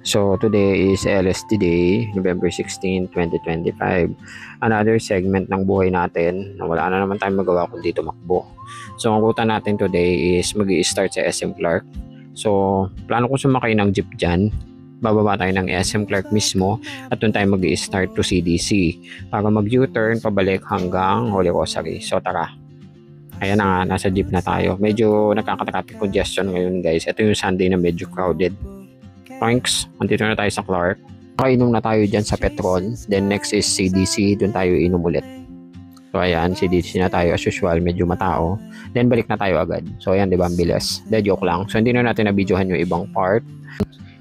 So today is LST Day, November 16, 2025. Another segment ng buhay natin na wala na naman tayong magawa kundi tumakbo. So ang ruta natin today is mag-i-start sa SM Clark. So plano ko sumakay ng jeep dyan. Bababa tayo ng SM Clark mismo at doon tayo mag-i-start to CDC para mag-U-turn pabalik hanggang Holy Rosary. So tara. Ayan na nga, nasa jeep na tayo. Medyo nakaka-traffic congestion ngayon guys. Ito yung Sunday na medyo crowded. Thanks. Andito na tayo sa Clark. Kainom na tayo dyan sa Petron. Then next is CDC. Doon tayo inom ulit. So ayan, CDC na tayo as usual. Medyo matao. Then balik na tayo agad. So ayan, di ba? Ang bilis. De joke lang. So hindi na natin na-videohan yung ibang part.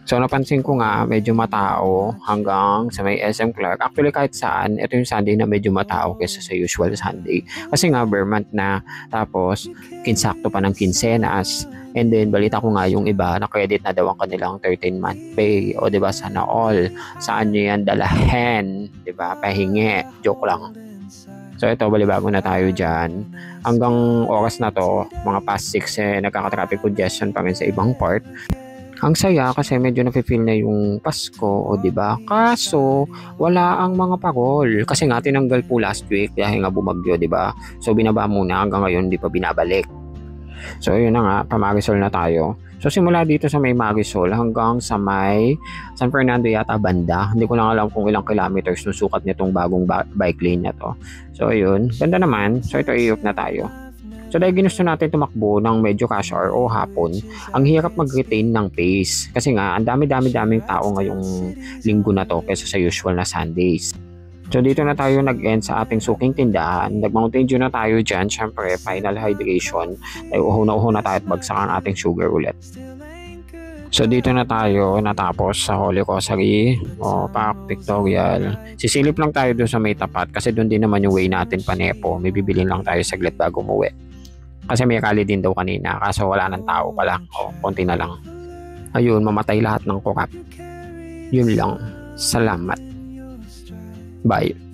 So napansin ko nga, medyo matao hanggang sa may SM Clark. Actually kahit saan, ito yung Sunday na medyo matao kaysa sa usual Sunday. Kasi nga bare month na, tapos kinsakto pa ng kinsenas. And then balita ko nga yung iba na credit na daw ang kanilang 13-month pay. O diba, sana all. Saan nyo yan dalahin? Diba, pahingi. Joke lang. So ito, balibago na tayo dyan. Hanggang oras na to, mga past 6 nagkaka-traffic congestion pa rin sa ibang part. Ang saya kasi medyo nafe-feel na yung Pasko, o di ba? Kaso wala ang mga parol kasi nga tinanggal po last week dahil nga bumagyo, di ba? So binaba muna hanggang ngayon di pa binabalik. So yun na nga, pa-Marisol na tayo. So simula dito sa may Marisol hanggang sa may San Fernando yata banda. Hindi ko lang alam kung ilang kilometers yung sukat nitong bagong bike lane na to. So yun, ganda naman. So ito iup na tayo. So dahil ginusto natin tumakbo ng medyo cash hour o hapon, ang hirap mag-retain ng pace. Kasi nga, ang dami-daming tao ngayong linggo na to kaysa sa usual na Sundays. So dito na tayo nag-end sa ating suking tindahan. Nag-Mountain Dew na tayo dyan. Siyempre, final hydration. Dahil uho na tayo at bagsak ang ating sugar ulit. So dito na tayo natapos sa Holy Rosary o Park Pictorial. Sisilip lang tayo doon sa may tapat kasi doon din naman yung way natin pa Nepo. May bibilin lang tayo saglit bago umuwi. Kasi may rally din daw kanina kaso wala ng tao pala. O, konti na lang. Ayun, mamatay lahat ng kurap. Yun lang. Salamat. Bye.